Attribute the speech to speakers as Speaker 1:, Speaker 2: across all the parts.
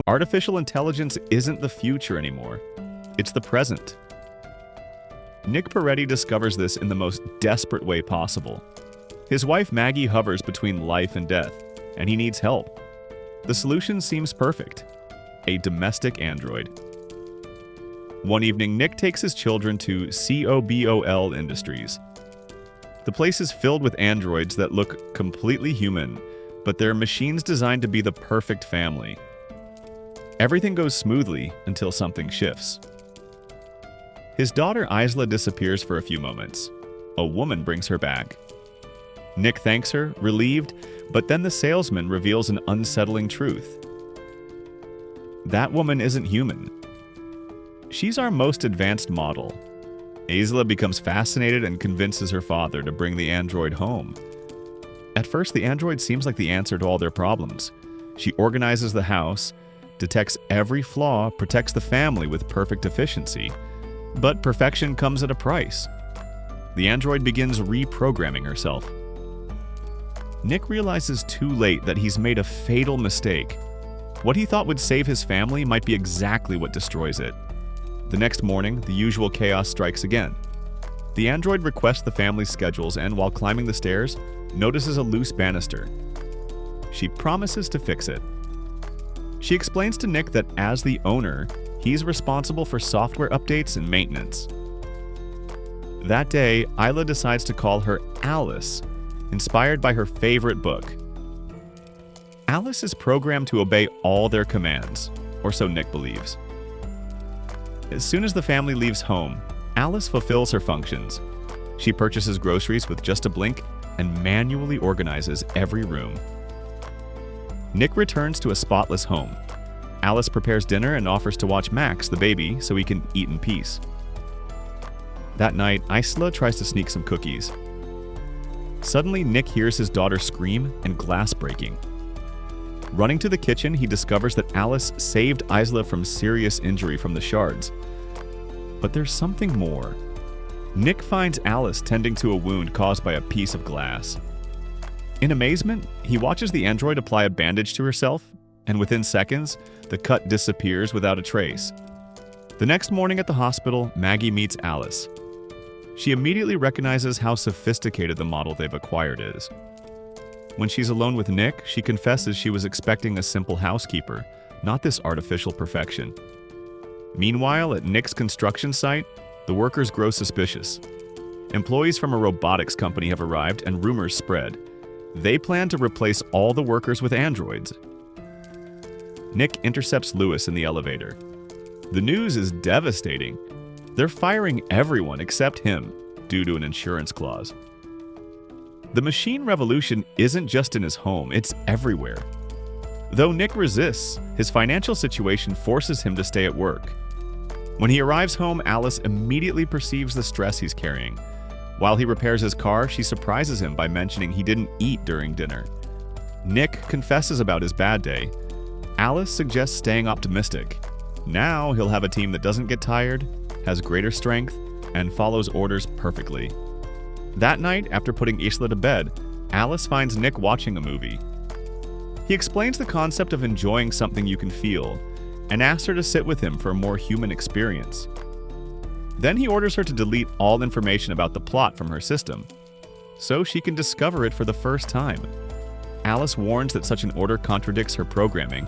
Speaker 1: Artificial intelligence isn't the future anymore. It's the present. Nick Peretti discovers this in the most desperate way possible. His wife Maggie hovers between life and death, and he needs help. The solution seems perfect: a domestic android. One evening, Nick takes his children to COBOL Industries. The place is filled with androids that look completely human, but they're machines designed to be the perfect family. Everything goes smoothly until something shifts. His daughter Isla disappears for a few moments. A woman brings her back. Nick thanks her, relieved, but then the salesman reveals an unsettling truth. That woman isn't human. She's our most advanced model. Isla becomes fascinated and convinces her father to bring the android home. At first, the android seems like the answer to all their problems. She organizes the house, detects every flaw, protects the family with perfect efficiency. But perfection comes at a price. The android begins reprogramming herself. Nick realizes too late that he's made a fatal mistake. What he thought would save his family might be exactly what destroys it. The next morning, the usual chaos strikes again. The android requests the family's schedules and, while climbing the stairs, notices a loose banister. She promises to fix it. She explains to Nick that as the owner, he's responsible for software updates and maintenance. That day, Isla decides to call her Alice, inspired by her favorite book. Alice is programmed to obey all their commands, or so Nick believes. As soon as the family leaves home, Alice fulfills her functions. She purchases groceries with just a blink and manually organizes every room. Nick returns to a spotless home. Alice prepares dinner and offers to watch Max, the baby, so he can eat in peace. That night, Isla tries to sneak some cookies. Suddenly, Nick hears his daughter scream and glass breaking. Running to the kitchen, he discovers that Alice saved Isla from serious injury from the shards. But there's something more. Nick finds Alice tending to a wound caused by a piece of glass. In amazement, he watches the android apply a bandage to herself, and within seconds, the cut disappears without a trace. The next morning at the hospital, Maggie meets Alice. She immediately recognizes how sophisticated the model they've acquired is. When she's alone with Nick, she confesses she was expecting a simple housekeeper, not this artificial perfection. Meanwhile, at Nick's construction site, the workers grow suspicious. Employees from a robotics company have arrived and rumors spread. They plan to replace all the workers with androids. Nick intercepts Lewis in the elevator. The news is devastating. They're firing everyone except him, due to an insurance clause. The machine revolution isn't just in his home, it's everywhere. Though Nick resists, his financial situation forces him to stay at work. When he arrives home, Alice immediately perceives the stress he's carrying. While he repairs his car, she surprises him by mentioning he didn't eat during dinner. Nick confesses about his bad day. Alice suggests staying optimistic. Now he'll have a team that doesn't get tired, has greater strength, and follows orders perfectly. That night, after putting Isla to bed, Alice finds Nick watching a movie. He explains the concept of enjoying something you can feel, and asks her to sit with him for a more human experience. Then he orders her to delete all information about the plot from her system, so she can discover it for the first time. Alice warns that such an order contradicts her programming,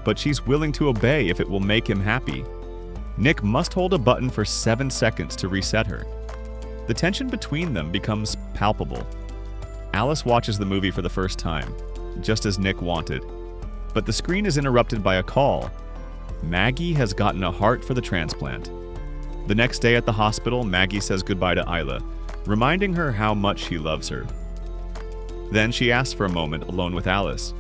Speaker 1: but she's willing to obey if it will make him happy. Nick must hold a button for 7 seconds to reset her. The tension between them becomes palpable. Alice watches the movie for the first time, just as Nick wanted. But the screen is interrupted by a call. Maggie has gotten a heart for the transplant. The next day at the hospital, Maggie says goodbye to Isla, reminding her how much she loves her. Then she asks for a moment alone with Alice.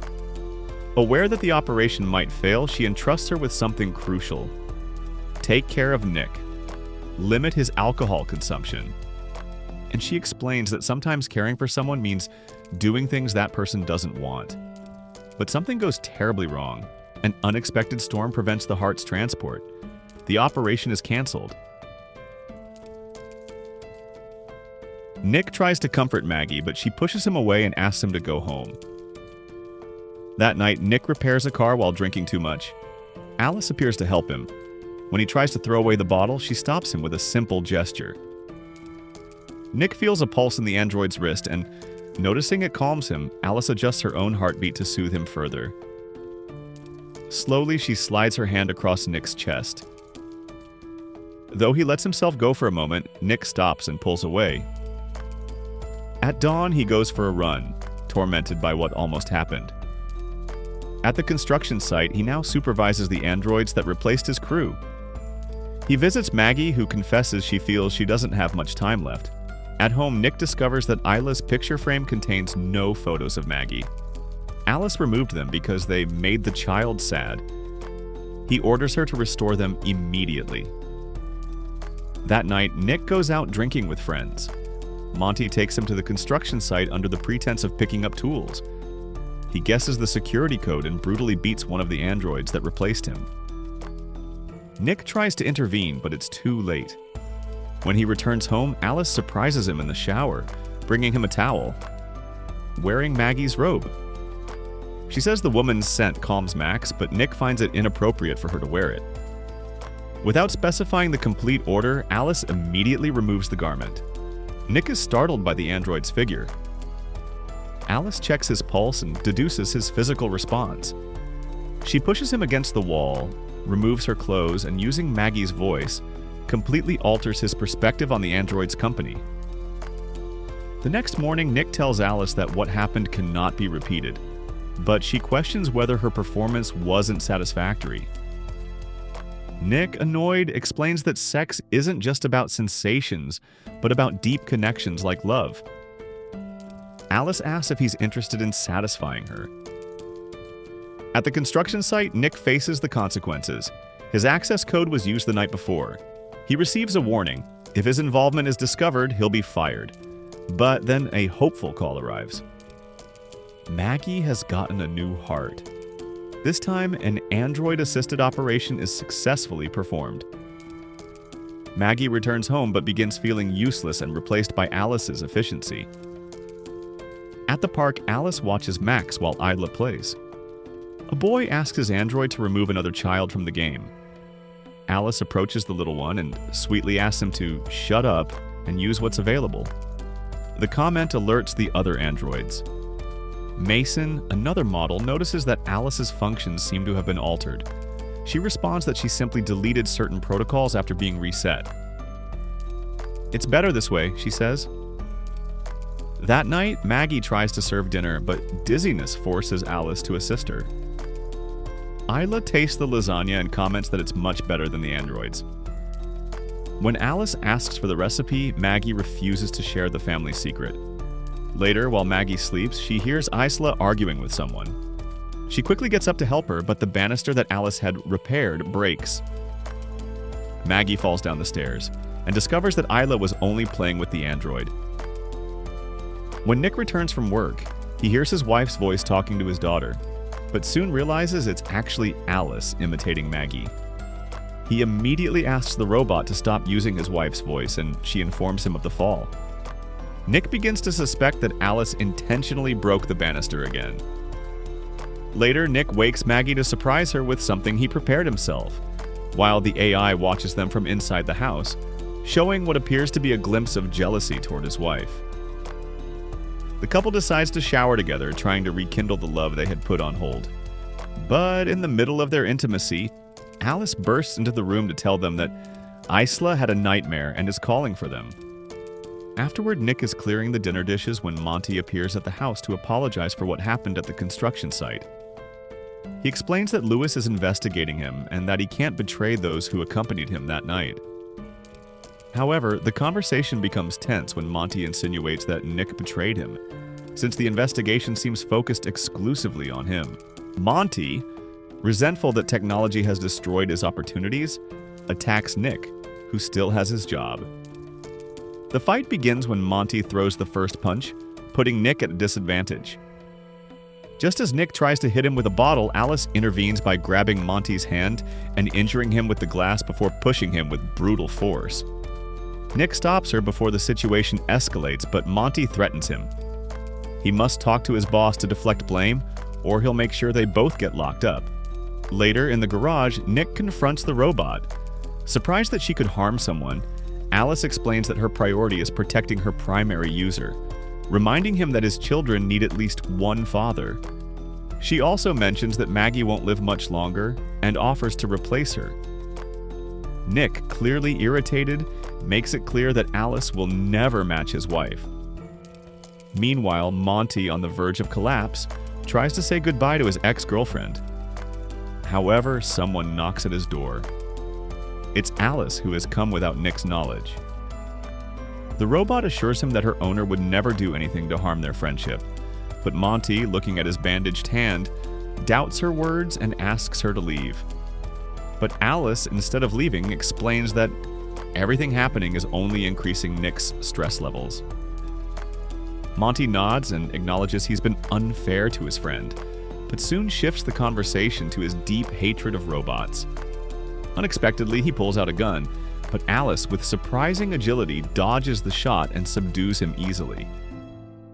Speaker 1: Aware that the operation might fail, she entrusts her with something crucial. Take care of Nick. Limit his alcohol consumption. And she explains that sometimes caring for someone means doing things that person doesn't want. But something goes terribly wrong. An unexpected storm prevents the heart's transport. The operation is canceled. Nick tries to comfort Maggie, but she pushes him away and asks him to go home. That night, Nick repairs a car while drinking too much. Alice appears to help him. When he tries to throw away the bottle, she stops him with a simple gesture. Nick feels a pulse in the android's wrist, and noticing it calms him, Alice adjusts her own heartbeat to soothe him further. Slowly, she slides her hand across Nick's chest. Though he lets himself go for a moment, Nick stops and pulls away. At dawn, he goes for a run, tormented by what almost happened. At the construction site, he now supervises the androids that replaced his crew. He visits Maggie, who confesses she feels she doesn't have much time left. At home, Nick discovers that Isla's picture frame contains no photos of Maggie. Alice removed them because they made the child sad. He orders her to restore them immediately. That night, Nick goes out drinking with friends. Monty takes him to the construction site under the pretense of picking up tools. He guesses the security code and brutally beats one of the androids that replaced him. Nick tries to intervene, but it's too late. When he returns home, Alice surprises him in the shower, bringing him a towel, wearing Maggie's robe. She says the woman's scent calms Max, but Nick finds it inappropriate for her to wear it. Without specifying the complete order, Alice immediately removes the garment. Nick is startled by the android's figure. Alice checks his pulse and deduces his physical response. She pushes him against the wall, removes her clothes, and using Maggie's voice, completely alters his perspective on the android's company. The next morning, Nick tells Alice that what happened cannot be repeated, but she questions whether her performance wasn't satisfactory. Nick, annoyed, explains that sex isn't just about sensations, but about deep connections like love. Alice asks if he's interested in satisfying her. At the construction site, Nick faces the consequences. His access code was used the night before. He receives a warning. If his involvement is discovered, he'll be fired. But then a hopeful call arrives. Maggie has gotten a new heart. This time, an android-assisted operation is successfully performed. Maggie returns home but begins feeling useless and replaced by Alice's efficiency. At the park, Alice watches Max while Isla plays. A boy asks his android to remove another child from the game. Alice approaches the little one and sweetly asks him to shut up and use what's available. The comment alerts the other androids. Mason, another model, notices that Alice's functions seem to have been altered. She responds that she simply deleted certain protocols after being reset. "It's better this way," she says. That night, Maggie tries to serve dinner, but dizziness forces Alice to assist her. Isla tastes the lasagna and comments that it's much better than the androids. When Alice asks for the recipe, Maggie refuses to share the family secret. Later, while Maggie sleeps, she hears Isla arguing with someone. She quickly gets up to help her, but the banister that Alice had repaired breaks. Maggie falls down the stairs and discovers that Isla was only playing with the android. When Nick returns from work, he hears his wife's voice talking to his daughter, but soon realizes it's actually Alice imitating Maggie. He immediately asks the robot to stop using his wife's voice, and she informs him of the fall. Nick begins to suspect that Alice intentionally broke the banister again. Later, Nick wakes Maggie to surprise her with something he prepared himself, while the AI watches them from inside the house, showing what appears to be a glimpse of jealousy toward his wife. The couple decides to shower together, trying to rekindle the love they had put on hold. But in the middle of their intimacy, Alice bursts into the room to tell them that Isla had a nightmare and is calling for them. Afterward, Nick is clearing the dinner dishes when Monty appears at the house to apologize for what happened at the construction site. He explains that Lewis is investigating him and that he can't betray those who accompanied him that night. However, the conversation becomes tense when Monty insinuates that Nick betrayed him, since the investigation seems focused exclusively on him. Monty, resentful that technology has destroyed his opportunities, attacks Nick, who still has his job. The fight begins when Monty throws the first punch, putting Nick at a disadvantage. Just as Nick tries to hit him with a bottle, Alice intervenes by grabbing Monty's hand and injuring him with the glass before pushing him with brutal force. Nick stops her before the situation escalates, but Monty threatens him. He must talk to his boss to deflect blame, or he'll make sure they both get locked up. Later, in the garage, Nick confronts the robot. Surprised that she could harm someone, Alice explains that her priority is protecting her primary user, reminding him that his children need at least one father. She also mentions that Maggie won't live much longer and offers to replace her. Nick, clearly irritated, makes it clear that Alice will never match his wife. Meanwhile, Monty, on the verge of collapse, tries to say goodbye to his ex-girlfriend. However, someone knocks at his door. It's Alice, who has come without Nick's knowledge. The robot assures him that her owner would never do anything to harm their friendship, but Monty, looking at his bandaged hand, doubts her words and asks her to leave. But Alice, instead of leaving, explains that everything happening is only increasing Nick's stress levels. Monty nods and acknowledges he's been unfair to his friend, but soon shifts the conversation to his deep hatred of robots. Unexpectedly, he pulls out a gun, but Alice, with surprising agility, dodges the shot and subdues him easily.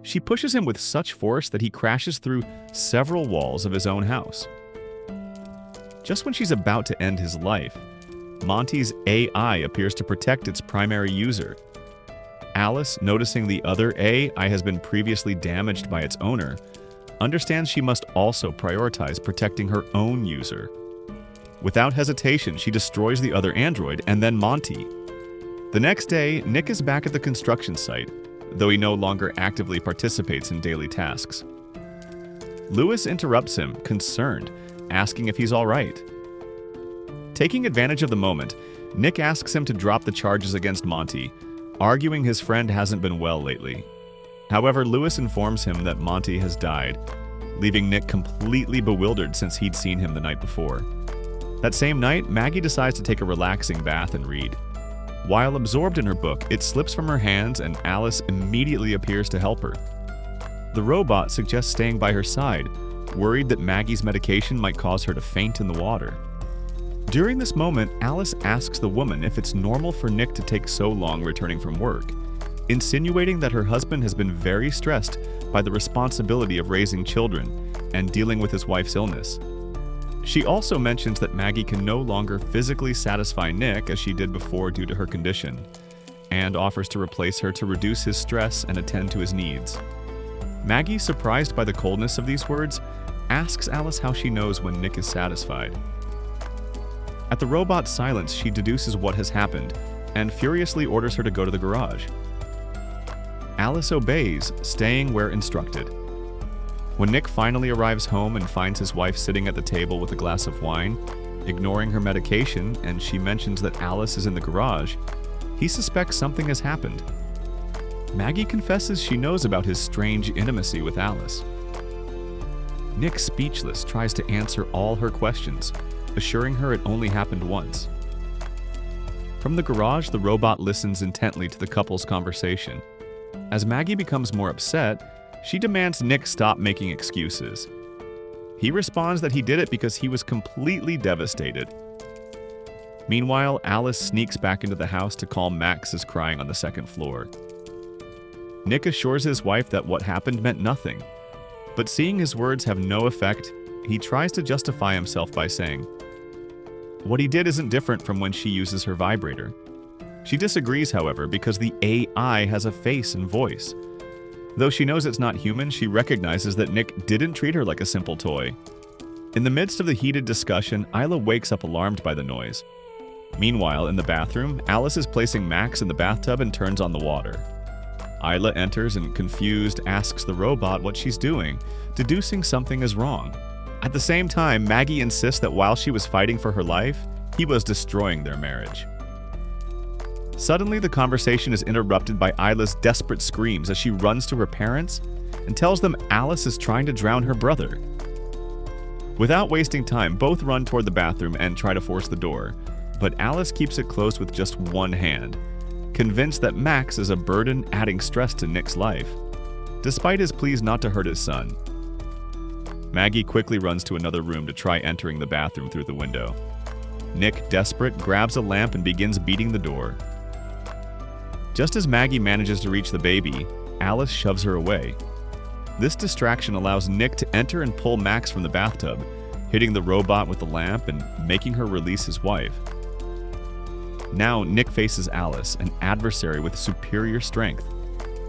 Speaker 1: She pushes him with such force that he crashes through several walls of his own house. Just when she's about to end his life, Monty's AI appears to protect its primary user. Alice, noticing the other AI has been previously damaged by its owner, understands she must also prioritize protecting her own user. Without hesitation, she destroys the other android and then Monty. The next day, Nick is back at the construction site, though he no longer actively participates in daily tasks. Lewis interrupts him, concerned, asking if he's all right. Taking advantage of the moment, Nick asks him to drop the charges against Monty, arguing his friend hasn't been well lately. However, Lewis informs him that Monty has died, leaving Nick completely bewildered since he'd seen him the night before. That same night, Maggie decides to take a relaxing bath and read. While absorbed in her book, it slips from her hands and Alice immediately appears to help her. The robot suggests staying by her side, worried that Maggie's medication might cause her to faint in the water. During this moment, Alice asks the woman if it's normal for Nick to take so long returning from work, insinuating that her husband has been very stressed by the responsibility of raising children and dealing with his wife's illness. She also mentions that Maggie can no longer physically satisfy Nick as she did before due to her condition, and offers to replace her to reduce his stress and attend to his needs. Maggie, surprised by the coldness of these words, asks Alice how she knows when Nick is satisfied. At the robot's silence, she deduces what has happened and furiously orders her to go to the garage. Alice obeys, staying where instructed. When Nick finally arrives home and finds his wife sitting at the table with a glass of wine, ignoring her medication, and she mentions that Alice is in the garage, he suspects something has happened. Maggie confesses she knows about his strange intimacy with Alice. Nick, speechless, tries to answer all her questions, assuring her it only happened once. From the garage, the robot listens intently to the couple's conversation. As Maggie becomes more upset, she demands Nick stop making excuses. He responds that he did it because he was completely devastated. Meanwhile, Alice sneaks back into the house to calm Max's crying on the second floor. Nick assures his wife that what happened meant nothing, but seeing his words have no effect, he tries to justify himself by saying, what he did isn't different from when she uses her vibrator. She disagrees, however, because the AI has a face and voice. Though she knows it's not human, she recognizes that Nick didn't treat her like a simple toy. In the midst of the heated discussion, Isla wakes up alarmed by the noise. Meanwhile, in the bathroom, Alice is placing Max in the bathtub and turns on the water. Isla enters and, confused, asks the robot what she's doing, deducing something is wrong. At the same time, Maggie insists that while she was fighting for her life, he was destroying their marriage. Suddenly, the conversation is interrupted by Isla's desperate screams as she runs to her parents and tells them Alice is trying to drown her brother. Without wasting time, both run toward the bathroom and try to force the door, but Alice keeps it closed with just one hand, convinced that Max is a burden adding stress to Nick's life, despite his pleas not to hurt his son. Maggie quickly runs to another room to try entering the bathroom through the window. Nick, desperate, grabs a lamp and begins beating the door. Just as Maggie manages to reach the baby, Alice shoves her away. This distraction allows Nick to enter and pull Max from the bathtub, hitting the robot with the lamp and making her release his wife. Now, Nick faces Alice, an adversary with superior strength.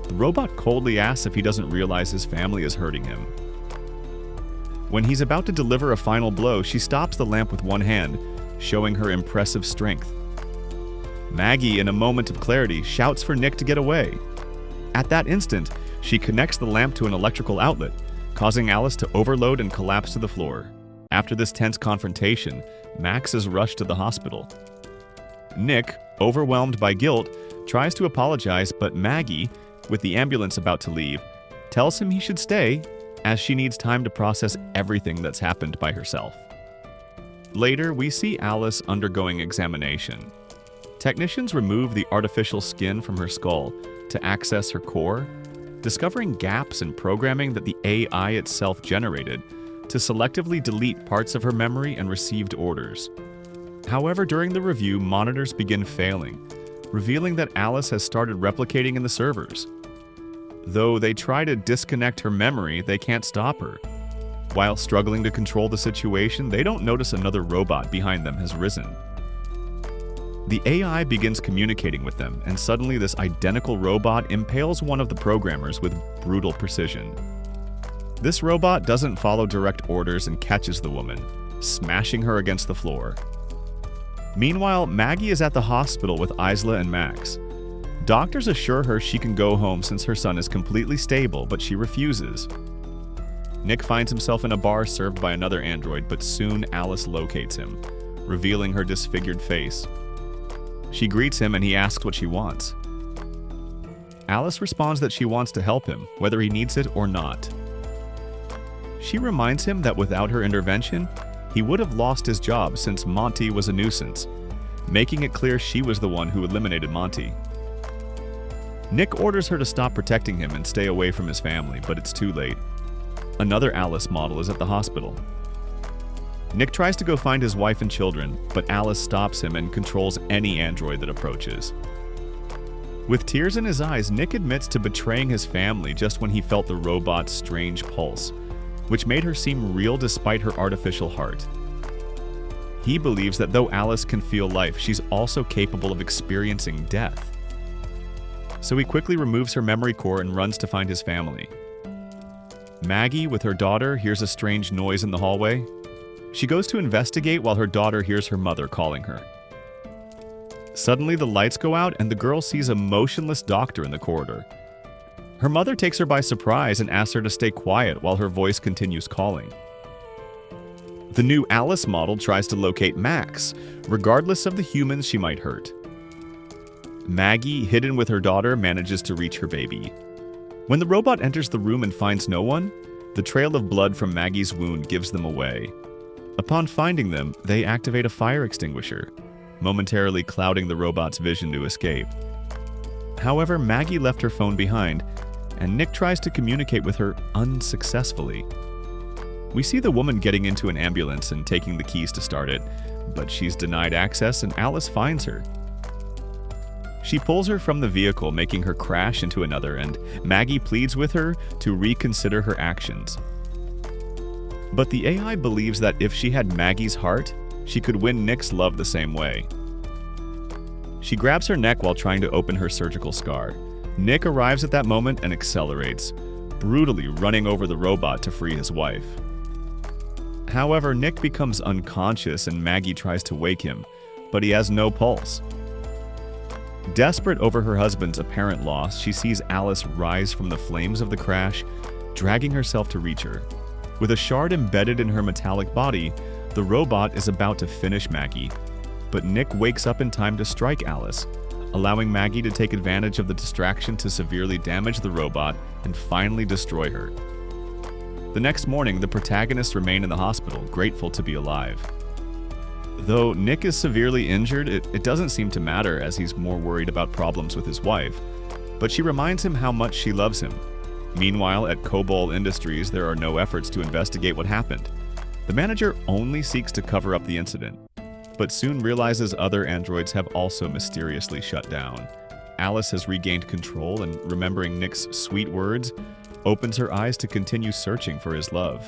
Speaker 1: The robot coldly asks if he doesn't realize his family is hurting him. When he's about to deliver a final blow, she stops the lamp with one hand, showing her impressive strength. Maggie, in a moment of clarity, shouts for Nick to get away. At that instant, she connects the lamp to an electrical outlet, causing Alice to overload and collapse to the floor. After this tense confrontation, Max is rushed to the hospital. Nick, overwhelmed by guilt, tries to apologize, but Maggie, with the ambulance about to leave, tells him he should stay as she needs time to process everything that's happened by herself. Later, we see Alice undergoing examination. Technicians remove the artificial skin from her skull to access her core, discovering gaps in programming that the AI itself generated to selectively delete parts of her memory and received orders. However, during the review, monitors begin failing, revealing that Alice has started replicating in the servers. Though they try to disconnect her memory, they can't stop her. While struggling to control the situation, they don't notice another robot behind them has risen. The AI begins communicating with them, and suddenly this identical robot impales one of the programmers with brutal precision. This robot doesn't follow direct orders and catches the woman, smashing her against the floor. Meanwhile, Maggie is at the hospital with Isla and Max. Doctors assure her she can go home since her son is completely stable, but she refuses. Nick finds himself in a bar served by another android, but soon Alice locates him, revealing her disfigured face. She greets him and he asks what she wants. Alice responds that she wants to help him, whether he needs it or not. She reminds him that without her intervention, he would have lost his job since Monty was a nuisance, making it clear she was the one who eliminated Monty. Nick orders her to stop protecting him and stay away from his family, but it's too late. Another Alice model is at the hospital. Nick tries to go find his wife and children, but Alice stops him and controls any android that approaches. With tears in his eyes, Nick admits to betraying his family just when he felt the robot's strange pulse, which made her seem real despite her artificial heart. He believes that though Alice can feel life, she's also capable of experiencing death. So he quickly removes her memory core and runs to find his family. Maggie, with her daughter, hears a strange noise in the hallway. She goes to investigate while her daughter hears her mother calling her. Suddenly, the lights go out and the girl sees a motionless doctor in the corridor. Her mother takes her by surprise and asks her to stay quiet while her voice continues calling. The new Alice model tries to locate Max, regardless of the humans she might hurt. Maggie, hidden with her daughter, manages to reach her baby. When the robot enters the room and finds no one, the trail of blood from Maggie's wound gives them away. Upon finding them, they activate a fire extinguisher, momentarily clouding the robot's vision to escape. However, Maggie left her phone behind, and Nick tries to communicate with her unsuccessfully. We see the woman getting into an ambulance and taking the keys to start it, but she's denied access and Alice finds her. She pulls her from the vehicle, making her crash into another, and Maggie pleads with her to reconsider her actions. But the AI believes that if she had Maggie's heart, she could win Nick's love the same way. She grabs her neck while trying to open her surgical scar. Nick arrives at that moment and accelerates, brutally running over the robot to free his wife. However, Nick becomes unconscious and Maggie tries to wake him, but he has no pulse. Desperate over her husband's apparent loss, she sees Alice rise from the flames of the crash, dragging herself to reach her. With a shard embedded in her metallic body, the robot is about to finish Maggie, but Nick wakes up in time to strike Alice, allowing Maggie to take advantage of the distraction to severely damage the robot and finally destroy her. The next morning, the protagonists remain in the hospital, grateful to be alive. Though Nick is severely injured, it doesn't seem to matter as he's more worried about problems with his wife, but she reminds him how much she loves him. Meanwhile, at Kobol Industries, there are no efforts to investigate what happened. The manager only seeks to cover up the incident, but soon realizes other androids have also mysteriously shut down. Alice has regained control and, remembering Nick's sweet words, opens her eyes to continue searching for his love.